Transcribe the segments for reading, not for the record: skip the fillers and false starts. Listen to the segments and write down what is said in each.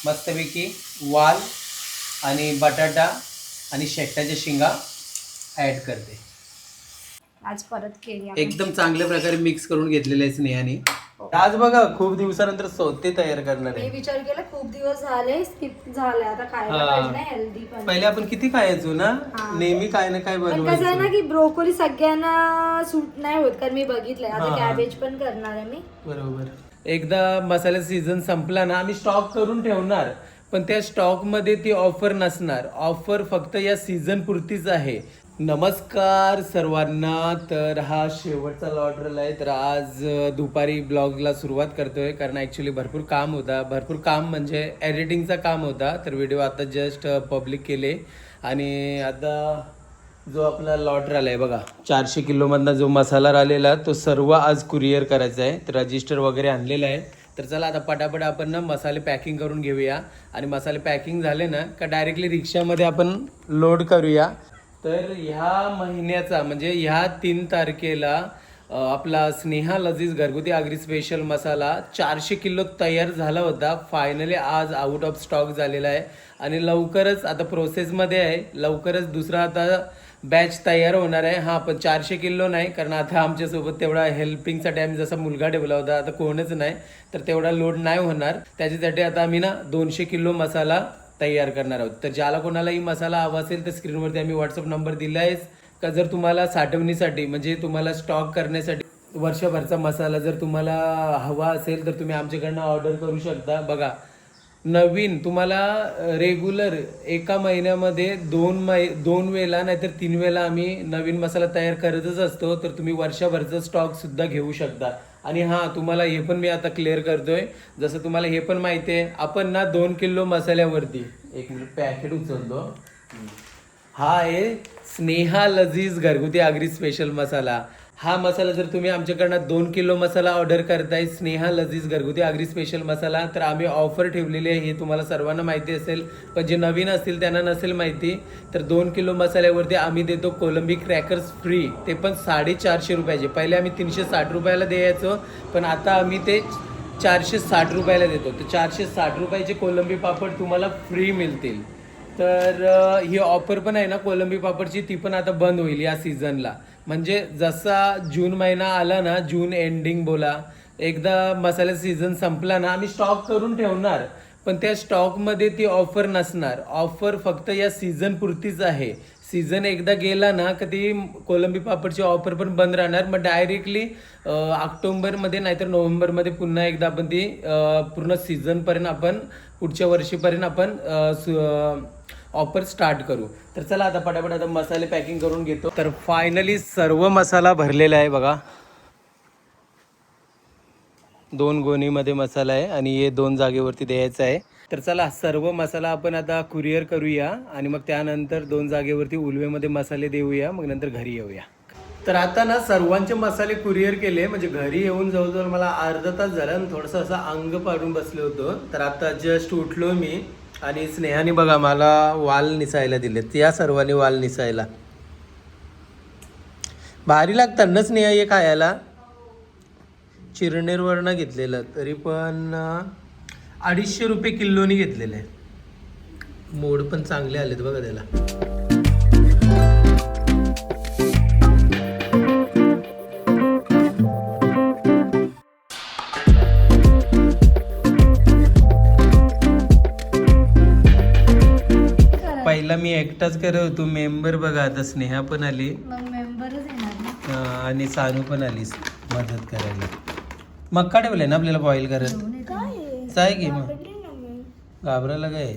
मस्तपैकी वाल आणि बटाटा आणि शेकटाच्या शेंगा ॲड करते. आज परत केली आपण. एकदम चांगल्या प्रकारे मिक्स करून घेतलेले आहे स्नेहाने. आज बघा खूप दिवसानंतर सोते तयार करणार मी आहे. विचार केला खूप दिवस झाले स्किप झाले, आता खायला हा. पाहिजे ना हेल्दी पण. पहिले आपण किती खायचो ना, हा. नेहमी काय ना काय पण कसं आहे ना बनवायचो. की ब्रोकोली सगळ्यांना सूट नाही होत, कारण मी बघितलंय. आता हा. कॅबेज पण करणार आहे मी. बरोबर. एकदा मसाल्याचा सीझन संपला ना आम्ही स्टॉक करून ठेवणार, पण त्या स्टॉक मध्ये ती ऑफर नसणार. ऑफर फक्त या सीझन पुरतीच आहे. नमस्कार सर्वांना. तर हा शेवटचा लॉट आहे. तर आज दुपारी ब्लॉगला सुरुवात करतोय, कारण ॲक्च्युली भरपूर काम होता. भरपूर काम म्हणजे एडिटिंगचा काम होता. तर व्हिडिओ आता जस्ट पब्लिक केले आणि आता जो आपला लॉट राहिला आहे बघा, 400 किलोमधला जो मसाला राहिलेला तो सर्व आज कुरिअर करायचा आहे. तर रजिस्टर वगैरे आणलेलं आहे. तर चला आता पटापट आपण ना मसाले पॅकिंग करून घेऊया आणि मसाले पॅकिंग झाले ना का डायरेक्टली रिक्षामध्ये आपण लोड करूया. तर ह्या महिन्याचा म्हणजे ह्या 3 तारखेला आपला स्नेहा लजीज घरगुती आगरी स्पेशल मसाला 400 किलो तयार झाला होता. फायनली आज आउट ऑफ स्टॉक झालेला आहे आणि लवकरच आता प्रोसेसमध्ये आहे. लवकरच दुसरा आता बॅच तयार होणार आहे. हां, पण 400 किलो नाही, कारण आता आमच्यासोबत तेवढा हेल्पिंगचा टाईम जसा मुलगा ठेवला होता, आता कोणच नाही, तर तेवढा लोड नाही होणार. त्याच्यासाठी आता आम्ही ना 200 किलो मसाला तयार करणार आहोत. तर ज्याला कोणालाही मसाला हवा असेल तर स्क्रीनवरती आम्ही व्हॉट्सअप नंबर दिला आहे का, जर तुम्हाला साठवणीसाठी म्हणजे तुम्हाला स्टॉक करण्यासाठी वर्षभरचा मसाला जर तुम्हाला हवा असेल तर तुम्ही आमच्याकडनं ऑर्डर करू शकता. बघा, नवीन तुम्हाला रेग्युलर एका महिन्यामध्ये 2 वेळेला नाहीतर 3 वेळेला आम्ही नवीन मसाला तयार करतच असतो. तर तुम्ही वर्षभरचा स्टॉक सुद्धा घेऊ शकता. आणि हां, तुम्हाला हे पण मी आता क्लिअर करतोय, जसं तुम्हाला हे पण माहिती आहे, आपण ना 2 किलो मसाल्यावरती एक मिनिट पॅकेट उचलतो. हा आहे स्नेहा लजीज घरगुती आगरी स्पेशल मसाला. हा मसाला जर तुम्ही आमच्याकडनं 2 किलो मसाला ऑर्डर करताय, स्नेहा लजीज घरगुती आगरी स्पेशल मसाला, तर आम्ही ऑफर ठेवलेली आहे. हे तुम्हाला सर्वांना माहिती असेल, पण जे नवीन असतील त्यांना नसेल माहिती. तर 2 किलो मसाल्यावरती आम्ही देतो कोलंबी क्रॅकर्स फ्री, ते पण 450 रुपयाचे. पहिले आम्ही 360 रुपयाला द्यायचो, पण आता आम्ही ते 460 रुपयाला देतो. तर 460 रुपयाचे कोलंबी पापड तुम्हाला फ्री मिळतील. तर ही ऑफर पण आहे ना कोलंबी पापडची, ती पण आता बंद होईल या सीझनला. म्हणजे जसा जून महिना आला ना, जून एंडिंग बोला, एकदा मसाल्याचा सीझन संपला ना आम्ही स्टॉक करून ठेवणार, पण त्या स्टॉकमध्ये ती ऑफर नसणार. ऑफर फक्त या सीझन पुरतीच आहे. सीझन एकदा गेला ना का ती कोलंबी पापडची ऑफर पण बंद राहणार. मग डायरेक्टली ऑक्टोबरमध्ये नाहीतर नोव्हेंबरमध्ये पुन्हा एकदा आपण ती पूर्ण सीझनपर्यंत आपण पुढच्या वर्षीपर्यंत आपण ऑफर स्टार्ट करू. तर चला आता पटापट आता मसाले पॅकिंग करून घेतो. तर फायनली सर्व मसाला भरलेला आहे बघा. 2 गोणीमध्ये मसाला आहे आणि हे 2 जागेवरती द्यायचं आहे. तर चला सर्व मसाला आपण आता कुरिअर करूया आणि मग त्यानंतर 2 जागेवरती उलवेमध्ये मसाले देऊया, मग नंतर घरी येऊया. तर आता ना सर्वांचे मसाले कुरिअर केले, म्हणजे घरी येऊन जवळजवळ मला अर्धा तास झाला आणि थोडंसं असं अंग पाडून बसलो होतो. तर आता जस्ट उठलो मी आणि स्नेहाने बघा मला वाल निसायला दिलेत. या सर्वांनी वाल निसायला भारी लागतात ना स्नेहा हे खायला. चिरनेरवरनं घेतलेलं, तरी पण 250 रुपये किलोनी घेतलेलं आहे. मोड पण चांगले आलेत बघा त्याला. पहिला मी एकटाच करत होतो मेंबर, बघा आता स्नेहा पण आली. मग मेंबरच येणार ना. आणि सानू पण आलीस मदत करायला. मक्का ठेवलाय ना आपल्याला बॉईल करत. काय की मग घाबरायला काय.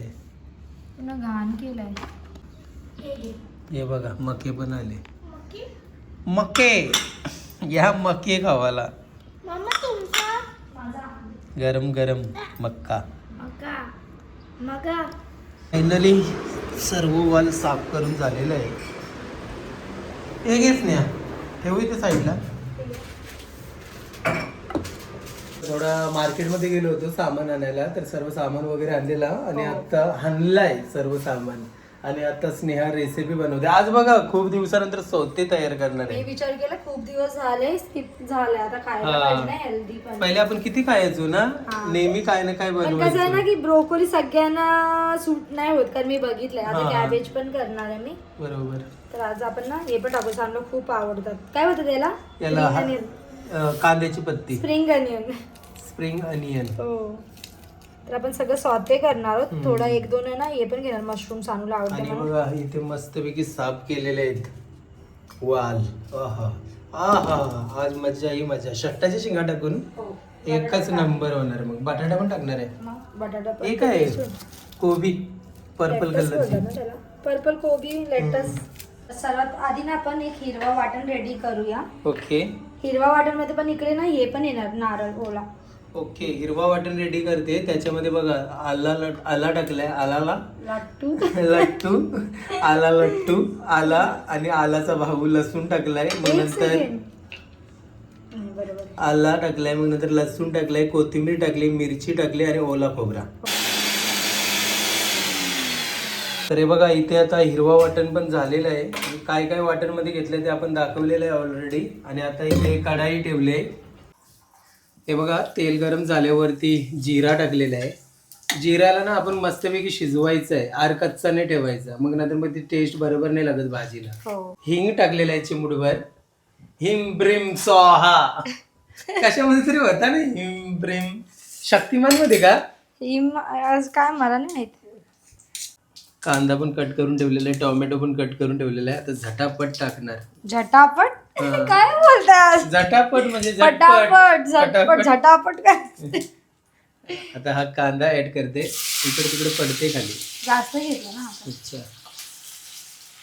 पुन्हा घाण केलाय. हे बघा मके पण आले. मके या मके खावाला गरम गरम मक्का. फायनली सर्व वाल साफ करून झालेलं आहे. हे घेच नाही ठेवू इथे साईडला. थोडा मार्केटमध्ये गेलो होतो सामान आणायला, तर सर्व सामान वगैरे आणलेला आणि आता आणलाय सर्व सामान. आणि आता स्नेहा रेसिपी बनवते. आज बघा खूप दिवसानंतर सोते तयार करणार मी आहे. विचार केला खूप दिवस झाले स्किप झाले आता खायला हा. पाहिजे ना हेल्दी पण. पहिले आपण किती खायचो ना, हा. नेहमी काय ना काय पण कसं आहे ना बनवायचो. की ब्रोकोली सगळ्यांना सूट नाही होत कारण मी बघितलंय. आता हा. कॅबेज पण करणार आहे मी. बरोबर. तर आज आपण ना हे पण टाकू. सांगलो खूप आवडतात. काय होतं त्याला? याला कांद्याची पत्ती, स्प्रिंग अनियन. Spring onion. हो. तर आपण सगळं सॉते करणार आहोत. थोडा एक दोन आहे ना हे पण घेणार मशरूम सानूला आवडते आणि म्हणून. बघा इथे मस्तपैकी साफ केलेले आहेत वाल. आहा आहा, आज मजा ही मजा. शट्टाची शिंगा टाकून हो. एकच नंबर होणार. मग बटाटा पण टाकणार आहे. मग बटाटा पण. एक आहे कोबी पर्पल कलरची. पर्पल कोबी लेटस. सर्वात आधी ना आपण एक हिरवा वाटण रेडी करूया. ओके हिरवा वाटण मध्ये पण इकडे ना हे पण येणार नारळ ओला. ओके, हिरवा वाटण रेडी करते. त्याच्यामध्ये बघा आला टाकलाय. आलाला लाट्टू. लट्टू, आला लट्टू, आला आणि आलाचा भाऊ लसूण टाकलाय. मग एक नंतर सेकंड. बरोबर. आला टाकलाय. मग नंतर लसूण टाकलाय, कोथिंबीर टाकली, मिरची टाकली आणि ओला खोबरा. तर हे बघा इथे आता हिरवा वाटण पण झालेलं आहे. काय काय वाटण मध्ये घेतलंय ते आपण दाखवलेलं आहे ऑलरेडी. आणि आता इथे कढाई ठेवले. हे बघा तेल गरम झाल्यावरती जिरा टाकलेला आहे. जिऱ्याला ना आपण मस्तपैकी शिजवायचं आहे. आर कच्चा नाही ठेवायचा, मग नंतर मग ती टेस्ट बरोबर नाही लागत भाजीला. हो. हिंग टाकलेला आहे चिमुडभर. हिम ब्रिम स्वाहा. कशामध्ये तरी होता ना हिम ब्रिम, शक्तिमान मध्ये का? आज काय मला नाही माहिती. कांदा पण कट करून ठेवलेला आहे, टोमॅटो पण कट करून ठेवलेला आहे. आता झटापट टाकणार. झटापट हा. काय बोलतात? झटापट म्हणजे पटापट झटपट झटापट काय? आता हा कांदा ऍड करते. इकडे तिकडे पडते खाली. जास्त घेतलं ना आपण. अच्छा,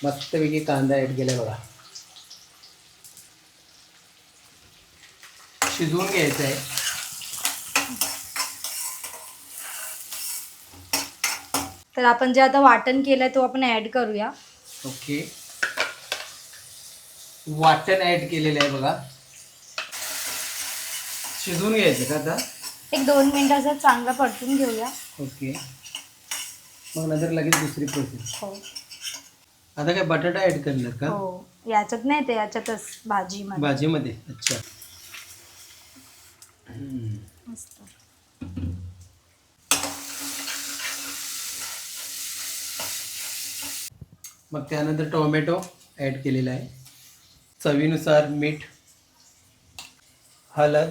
मस्तपैकी कांदा ऍड केलाय बघा. शिजवून घ्यायचं आहे. तर आपण जे आता वाटण केलंय तो आपण ऍड करूया. ओके, वाटण ऍड केलेलं आहे बघा. शिजवून घ्यायचं का आता? एक 2 मिनिटाचा चांगला परतून घेऊया. ओके, मग नंतर लगेच दुसरी प्रोसेस. हो आता काय बटाटा ऍड करणार का? हो, याच्यात नाही ते याच्यातच भाजीमध्ये. भाजीमध्ये. अच्छा. मस्त. मग त्यानंतर टोमॅटो ऍड केलेला आहे. चवीनुसार मीठ, हळद.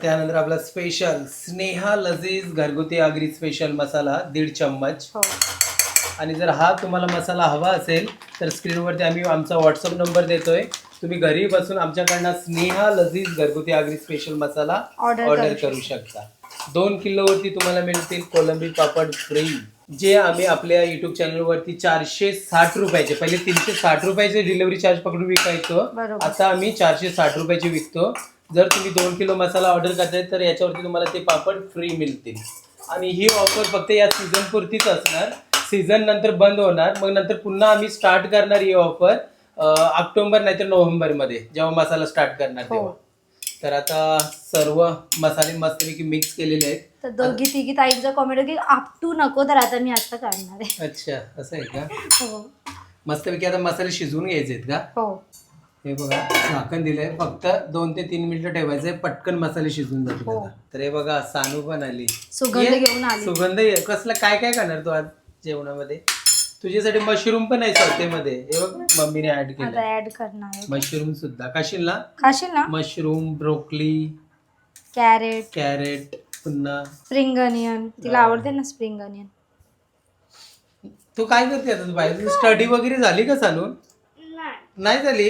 त्यानंतर आपला स्पेशल स्नेहा लजीज घरगुती आगरी स्पेशल मसाला 1.5 चम्मच. हो. आणि जर हा तुम्हाला मसाला हवा असेल तर स्क्रीनवरती आम्ही आमचा व्हॉट्सअप नंबर देतोय. तुम्ही घरी बसून आमच्याकडनं स्नेहा लजीज घरगुती आगरी स्पेशल मसाला ऑर्डर करू शकता. 2 किलोवरती तुम्हाला मिळतील कोलंबी पापड फ्री, जे आम्ही आपल्या युट्यूब चॅनलवरती 460 रुपयाचे, पहिले 360 रुपयाचे डिलिव्हरी चार्ज पकडून विकायचो. बरोबर. आता आम्ही 460 रुपयाचे विकतो. जर तुम्ही 2 किलो मसाला ऑर्डर करताय तर याच्यावरती तुम्हाला ते पापड फ्री मिळतील. आणि ही ऑफर फक्त या सीझन पुरतीच असणार. सीझन नंतर बंद होणार. मग नंतर पुन्हा आम्ही स्टार्ट करणार ही ऑफर ऑक्टोबर नाहीतर नोव्हेंबर मध्ये, जेव्हा मसाला स्टार्ट करणार तेव्हा. तर आता सर्व मसाले मस्तपैकी मिक्स केलेले आहेत. तर दोघी तिघी ताईंचा कॉमेंट की आप टू नको, तर आता मी आता काढणार आहे. अच्छा, असं आहे का? हो मस्तपैकी आता मसाले शिजवून घ्यायचे आहेत का? हो. हे बघा झाकण दिलंय. फक्त 2 ते 3 मिनिटं ठेवायचंय, पटकन मसाले शिजून जातील. हो. आता तर हे बघा सानू पण आली. सुगंध ये, घेऊन आली. सुगंध ये. कसला काय काय करणार तू आज जेवणामध्ये? तुझ्यासाठी मशरूम पण आहे सॉतेमध्ये. हे बघ मम्मीने ऍड आता केलं ऍड करणार आहे. मशरूम सुद्धा. खाशील खाशील ना? मशरूम, ब्रोकली, कॅरेट, कॅरेट, पुन्हा स्प्रिंग अनियन. तिला आवडते ना स्प्रिंग अनियन. तू काय करते आता? तू बाहेर स्टडी वगैरे झाली का सानू? नाही झाली.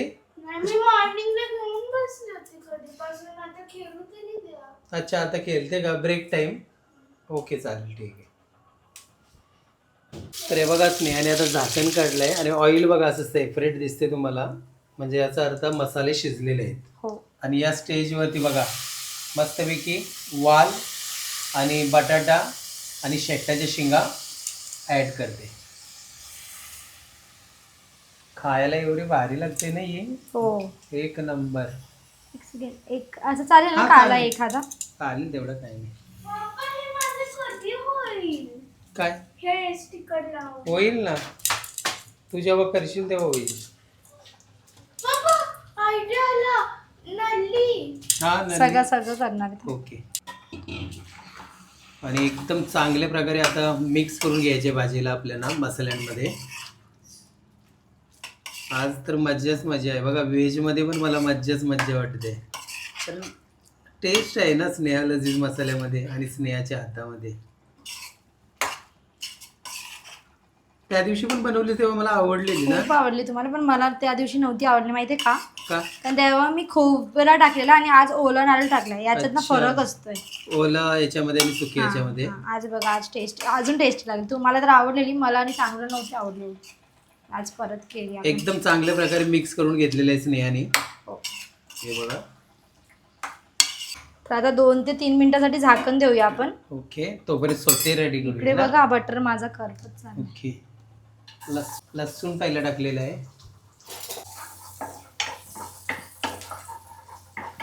अच्छा, आता खेळते का? Break time. ओके, चालेल, ठीक आहे. तर हे बघा स्नेहाने आता झाकण काढलंय आणि ऑइल बघा असं सेपरेट दिसते तुम्हाला, म्हणजे याचा अर्थ मसाले शिजलेले आहेत. हो. आणि या स्टेजवरती बघा मस्तपैकी वाल आणि बटाटा आणि शेकटाच्या शिंगा ऍड करते. खायला एवढी भारी लागते ना ही. हो. एक नंबर. एक सेकंड. एक असं चालेल ना हा, काला चालेल. एखादा? चालेल, तेवढं काय नाही. काय होईल ना, तू जेव्हा करशील तेव्हा होईल. हा सगळं सगळं करणार आहे. ओके. आणि एकदम चांगल्या प्रकारे आता मिक्स करून घ्यायचे भाजीला आपल्याला मसाल्यांमध्ये. आज तर मज्जाच मजा आहे बघा. व्हेजमध्ये पण मला मज्जाच मज्जा वाटते, कारण टेस्ट आहे ना स्नेहा लजीज मसाल्यामध्ये आणि स्नेहाच्या हातामध्ये. त्या दिवशी पण बनवली तेव्हा मला आवडलेली ना. खूप आवडली तुम्हाला, पण मला त्या दिवशी नव्हती आवडली. माहितीये का? का? कारण तेव्हा मी खोबरा टाकलेला आणि आज ओला नारळ टाकलाय, याच्यातनं अच्छा. फरक असतोय. ओला याच्यामध्ये आणि सुकी हा, याच्यामध्ये. हा. आज बघा, आज टेस्ट अजून टेस्ट लागली. तुम्हाला तर आवडलेली, मला आणि चांगलं नव्हती आवडलेली. आज परत केली आपण. एकदम चांगल्या प्रकारे मिक्स करून घेतलेलं आहे स्नेहाने. हो. हे बघा. तर आता 2 ते 3 मिनिटासाठी झाकण देऊया आपण. ओके, तोपर्यंत सोते रेडी इकडे करूया ना. बघा, बटर माझा करपत चाललाय. ओके. लसूण पहिला टाकलेला आहे.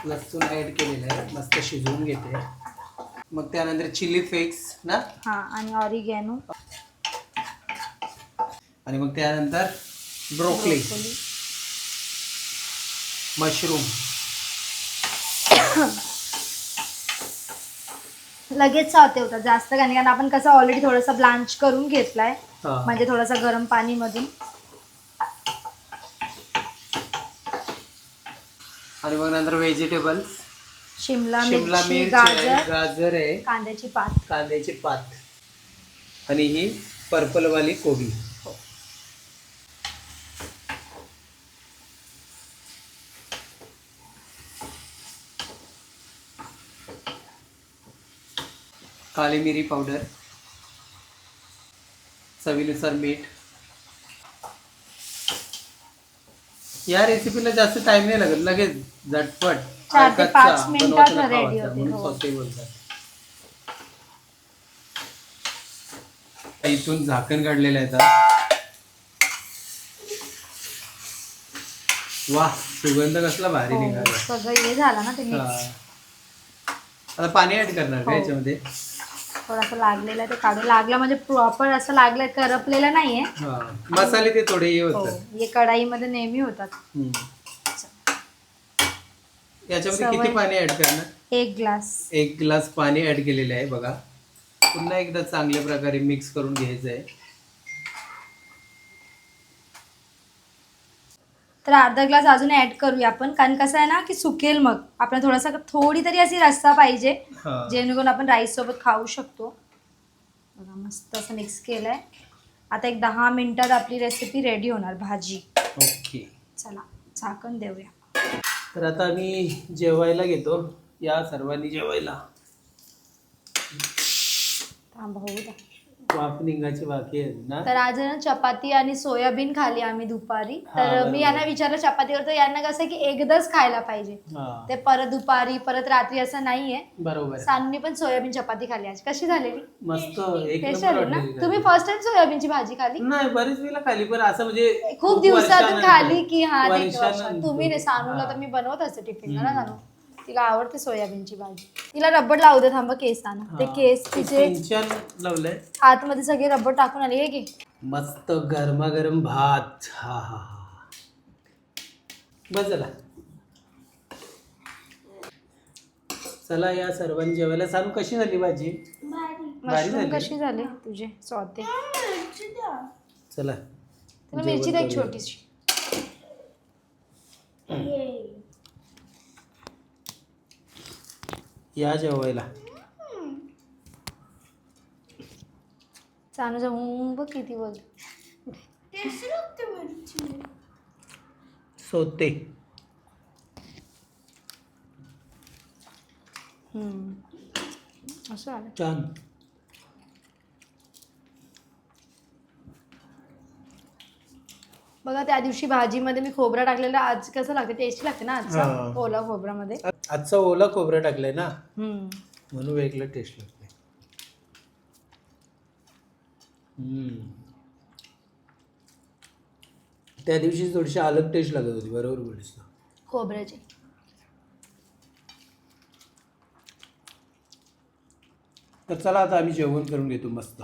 लसूण ऍड केलेलं आहे, मस्त शिजवून घेते. मग त्यानंतर चिली फ्लेक्स ना. हा, आणि ऑरिगॅनो. आणि मग त्यानंतर ब्रोकली, मशरूम. लगेच सावते होतात, जास्त काही नाही, कारण आपण कसं ऑलरेडी थोडासा ब्लांच करून घेतलाय, हा. म्हणजे थोडासा गरम पाणी मधून. आणि मग नंतर व्हेजिटेबल्स, शिमला शिमला मिरची, मिरची आहे, गाजर, गाजर आहे, कांद्याची पात. कांद्याची पात आणि ही पर्पल वाली कोबी. काली मिरी पावडर, चवीनुसार मीठ. या रेसिपीला जास्त टाइम नाही लागत, लगेच झटपट 4 ते 5 मिनिटात बनवायचा रेडी खावायचा, होते. म्हणून हो. सौते बोलतात. इथून झाकण काढलेलं आहे आता. वा, सुगंध कसला भारी हो, निघाला. सगळं हे झालं ना ते हा. मिक्स. आता पाणी ऍड करणार का हो. याच्यामध्ये? थोडासा लागलेला आहे, ते काढून लागला म्हणजे प्रॉपर असं लागलं, करपलेलं नाहीये. हा, मसाले ते थोडे हे हो, होतात. हे कढाईमध्ये नेहमी होतात. याच्यामध्ये सवय. किती पाणी ऍड करणार? 1 ग्लास. 1 ग्लास पाणी ऍड केलेलं आहे बघा. पुन्हा एकदा चांगल्या प्रकारे मिक्स करून घ्यायचं आहे. तर अर्धा ग्लास अजून ऍड करूया आपण, कारण कसं आहे ना की सुकेल, मग आपल्याला थोडासा थोडी तरी अशी रस्सा पाहिजे, हा. जेणेकरून आपण राईस सोबत खाऊ शकतो. बघा, मस्त असं मिक्स केलंय. आता एक 10 मिनिटात आपली रेसिपी रेडी होणार, भाजी. ओके. चला, झाकण देऊया. तर आता आम्ही जेवायला घेतो. या सर्वांनी जेवायला. थांबा, होऊ द्या. वाफ निघायची बाकी आहे ना. तर आज ना चपाती आणि सोयाबीन खाली आम्ही दुपारी. हा, तर बरोबर. मी यांना विचारलं चपातीवर, तर यांना कसं आहे की एकदाच खायला पाहिजे, हा, ते परत दुपारी परत रात्री असं नाहीये. बरोबर आहे. सानूनी पण सोयाबीन चपाती खाली. आज कशी झालेली? मस्त, एक टेस्ट नंबर आली ना? वाटलेली. तुम्ही फर्स्ट टाइम सोयाबीनची भाजी खाली? नाही, बरेच वेळेला खाली, पण असं म्हणजे खूप दिवसातून खाली की हा नाही वर्षानंतर. तुम्ही नाही. सानूला हा. तर मी बनवत असते टिफिनला ना, सानू तिला आवडते सोयाबीनची भाजी. तिला रब्बड लावू दे, थांबा केसांना. ते हा. केस ते तिचे सिंचन लावलंय. आतमध्ये सगळे रब्बड टाकून आले. हे घे. मस्त गरमागरम भात. हा हा हा, बस झाला. चला या सर्वांनी जेवायला. सांगू कशी झाली भाजी? भारी मशरूम झाली. कशी झाले तुझे सॉते? चला, तुला मिरची द्या एक छोटीशी. या जेवायला. सानूचा बघ किती बोल. सोते. असं आलं. छान. बघा, त्या दिवशी भाजीमध्ये मी खोबरा टाकलेला, आज कसं लागतं, टेस्टी लागते ना आजचा हा. ओला खोबऱ्यामध्ये. आजचा ओला खोबरं टाकलंय ना, म्हणून वेगळं टेस्ट लागते. त्या दिवशी थोडीशी अलग टेस्ट लागत होती. बरोबर बोलीस ना. खोबऱ्याची. तर चला आता आम्ही जेवण करून घेतो मस्त.